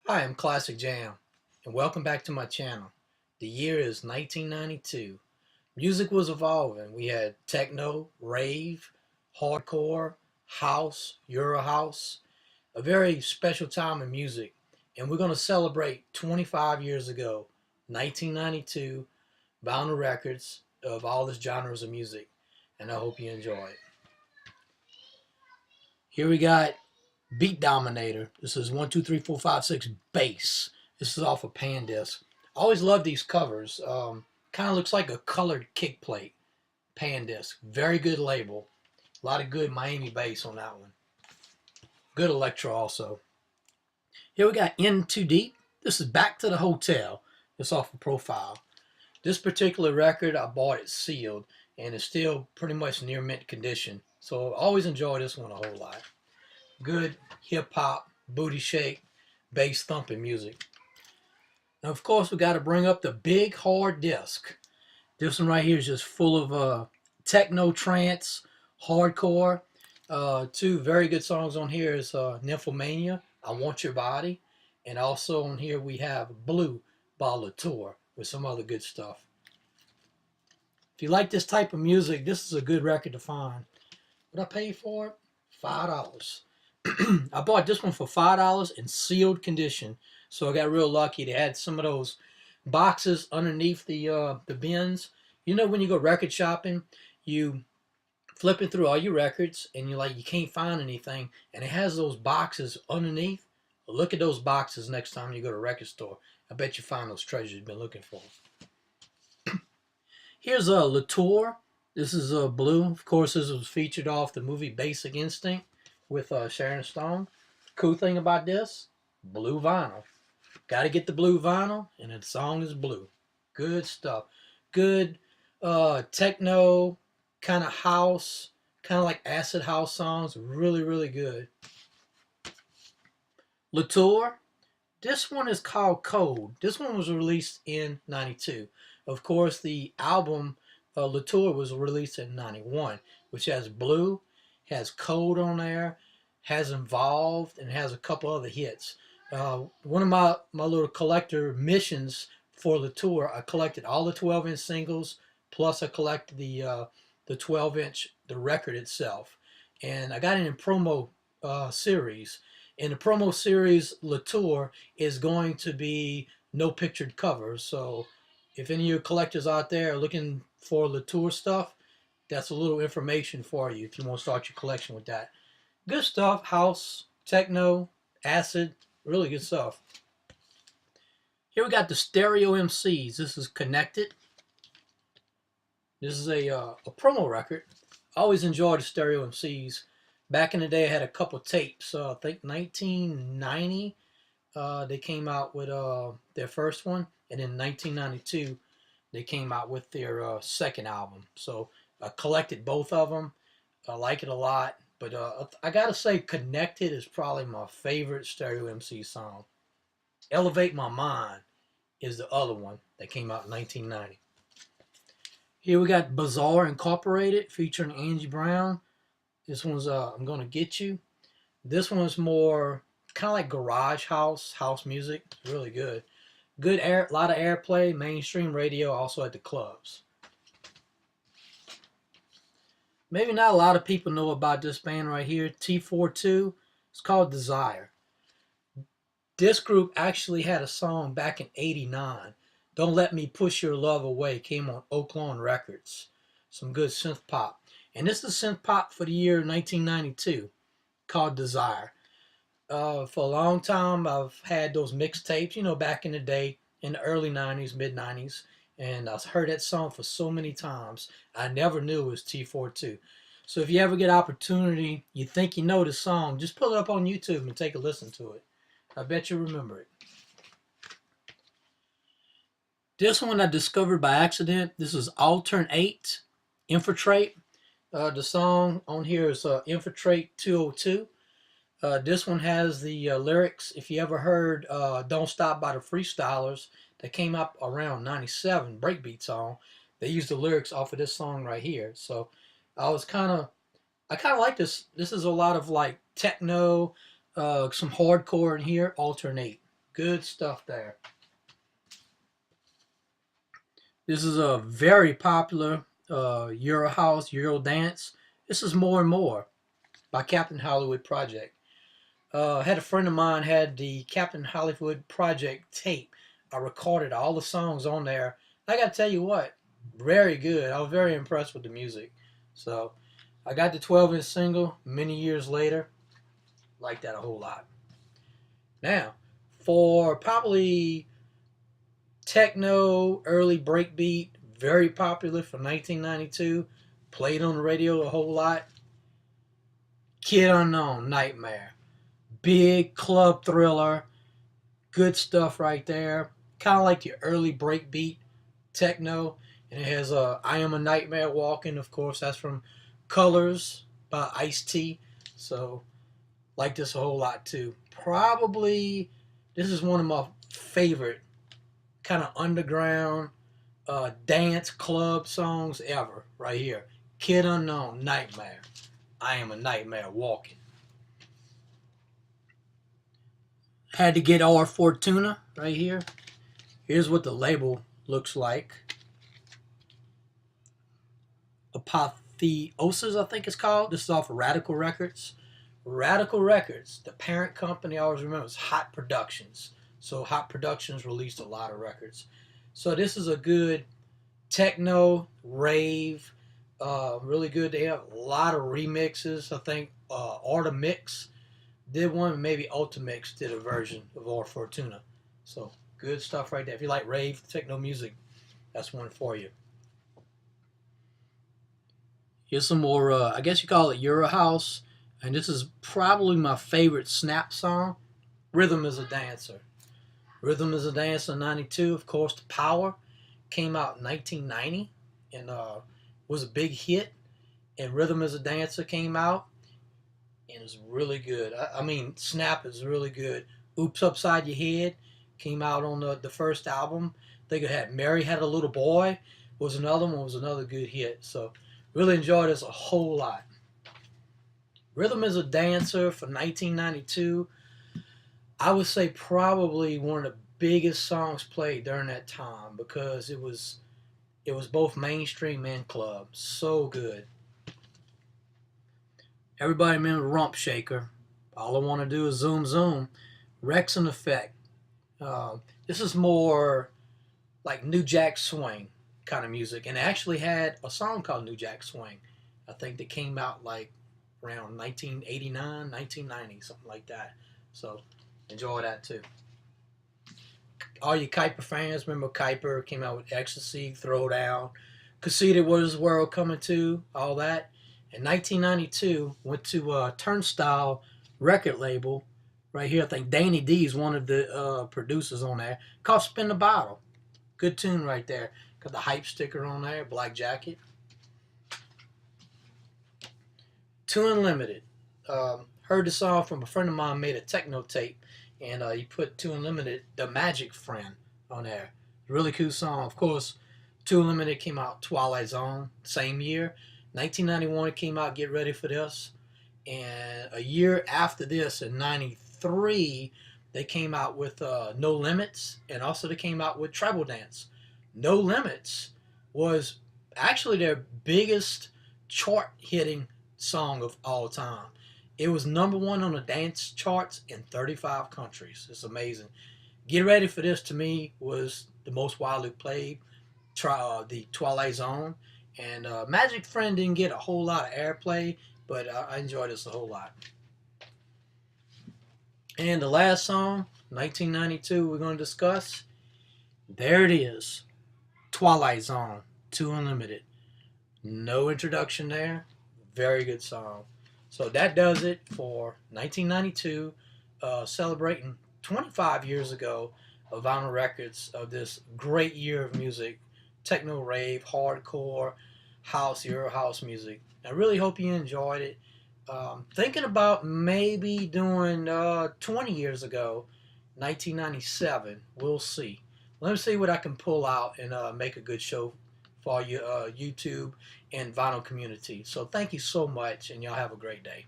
Hi, I'm Classic Jam, and welcome back to my channel. The year is 1992. Music was evolving. We had techno, rave, hardcore, house, Euro house, a very special time in music. And we're going to celebrate 25 years ago, 1992, vinyl records of all this genres of music. And I hope you enjoy it. Here we got Beat Dominator. This is 1, 2, 3, 4, 5, 6 bass. This is off a pan disc. I always love these covers. Kind of looks like a colored kick plate. Pan disc. Very good label. A lot of good Miami bass on that one. Good electro also. Here we got In Too Deep. This is Back to the Hotel. It's off a Profile. This particular record, I bought it sealed, and it's still pretty much near mint condition. So I always enjoy this one a whole lot. Good hip hop, booty shake, bass thumping music. And of course, we got to bring up the big hard disc. This one right here is just full of techno trance, hardcore. Two very good songs on here is Nymphomania, I Want Your Body, and also on here we have Blue by Latour with some other good stuff. If you like this type of music, this is a good record to find. What I paid for it? $5. I bought this one for $5 in sealed condition, so I got real lucky. They had some of those boxes underneath the bins. You know, when you go record shopping, you flipping through all your records, and you can't find anything, and it has those boxes underneath. Well, look at those boxes next time you go to a record store. I bet you find those treasures you've been looking for. Here's a Latour. This is Blue. Of course, this was featured off the movie Basic Instinct with Sharon Stone. Cool thing about this, blue vinyl. Got to get the blue vinyl, and the song is blue. Good stuff. Good techno, kind of house, kind of like acid house songs. Really, really good. Latour. This one is called Code. This one was released in 92. Of course, the album Latour was released in 91, which has Blue, has Code on there, has Involved, and has a couple other hits. One of my little collector missions for Latour, I collected all the 12-inch singles, plus I collected the 12-inch, the record itself. And I got it in promo series. In the promo series, Latour is going to be no pictured covers. So if any of your collectors out there are looking for Latour stuff, that's a little information for you if you want to start your collection with that. Good stuff, house, techno, acid, really good stuff. Here we got the Stereo MCs. This is Connected. This is a promo record. I always enjoyed the Stereo MCs. Back in the day, I had a couple tapes. I think 1990, they came out with their first one, and in 1992, they came out with their second album. So I collected both of them. I like it a lot, but I gotta say, "Connected" is probably my favorite Stereo MC song. "Elevate My Mind" is the other one that came out in 1990. Here we got Bizarre Incorporated featuring Angie Brown. This one's I'm Gonna Get You. This one's more kind of like garage house music. It's really good. Good a lot of airplay, mainstream radio, also at the clubs. Maybe not a lot of people know about this band right here, T42. It's called Desire. This group actually had a song back in '89. Don't Let Me Push Your Love Away came on Oaklawn Records. Some good synth pop. And this is synth pop for the year 1992 called Desire. For a long time, I've had those mixtapes, back in the day, in the early 90s, mid 90s. And I've heard that song for so many times. I never knew it was T42. So if you ever get opportunity, you think you know the song, just pull it up on YouTube and take a listen to it. I bet you remember it. This one I discovered by accident. This is Alternate, Infiltrate. The song on here is Infiltrate 202. This one has the lyrics. If you ever heard Don't Stop by the Freestylers, that came up around 97, breakbeat song, they used the lyrics off of this song right here. So I kind of like this. This is a lot of like techno, some hardcore in here, alternate. Good stuff there. This is a very popular Euro house, Euro dance. This is More and More by Captain Hollywood Project. Had a friend of mine had the Captain Hollywood Project tape. I recorded all the songs on there. I got to tell you what, very good. I was very impressed with the music. So I got the 12-inch single many years later. Like that a whole lot. Now, for probably techno, early breakbeat, very popular from 1992, played on the radio a whole lot. Kid Unknown, Nightmare. Big club thriller, good stuff right there. Kind of like the early breakbeat techno. And it has I Am a Nightmare Walking, of course. That's from Colors by Ice-T. So, like this a whole lot too. Probably, this is one of my favorite kind of underground dance club songs ever, right here. Kid Unknown, Nightmare. I Am a Nightmare Walking. Had to get our Fortuna right here. Here's what the label looks like. Apotheosis, I think it's called. This is off of Radical Records. Radical Records, the parent company, I always remember, is Hot Productions. So Hot Productions released a lot of records. So this is a good techno, rave, really good. They have a lot of remixes. I think Arta Mix did one, maybe Ultimix did a version of Or Fortuna. So good stuff right there. If you like rave, techno music, that's one for you. Here's some more, I guess you call it Euro House. And this is probably my favorite Snap song, Rhythm is a Dancer. Rhythm is a Dancer 92, of course, The Power came out in 1990 and was a big hit. And Rhythm is a Dancer came out and it's really good. I mean, Snap is really good. Oops Upside Your Head came out on the first album. I think it had Mary Had a Little Boy was another one, was another good hit. So really enjoyed this a whole lot. Rhythm is a Dancer for 1992. I would say probably one of the biggest songs played during that time because it was both mainstream and club. So good. Everybody remember Rump Shaker. All I want to do is zoom zoom. Rex and Effect. This is more like New Jack Swing kind of music, and it actually had a song called New Jack Swing. I think that came out like around 1989, 1990, something like that. So enjoy that too. All you Kuiper fans, remember Kuiper came out with Ecstasy, Throwdown, Conceited What Is the World Coming To, all that. In 1992, went to Turnstile record label. Right here, I think Danny D is one of the producers on there. Called Spin the Bottle. Good tune right there. Got the hype sticker on there, black jacket. Too Unlimited. Heard the song from a friend of mine, made a techno tape, and he put Too Unlimited, The Magic Friend, on there. Really cool song. Of course, Too Unlimited came out Twilight Zone, same year. 1991 it came out Get Ready for This. And a year after this, in 93, they came out with No Limits, and also they came out with Treble Dance. No Limits was actually their biggest chart-hitting song of all time. It was number one on the dance charts in 35 countries. It's amazing. Get Ready for This, to me, was the most widely played, the Twilight Zone. And Magic Friend didn't get a whole lot of airplay, but I enjoyed this a whole lot. And the last song, 1992, we're going to discuss. There it is. Twilight Zone, Too Unlimited. No introduction there. Very good song. So that does it for 1992, celebrating 25 years ago of vinyl records of this great year of music. Techno, rave, hardcore, house, Euro house music. I really hope you enjoyed it. Thinking about maybe doing 20 years ago, 1997. We'll see. Let me see what I can pull out and make a good show for you, YouTube and vinyl community. So thank you so much, and y'all have a great day.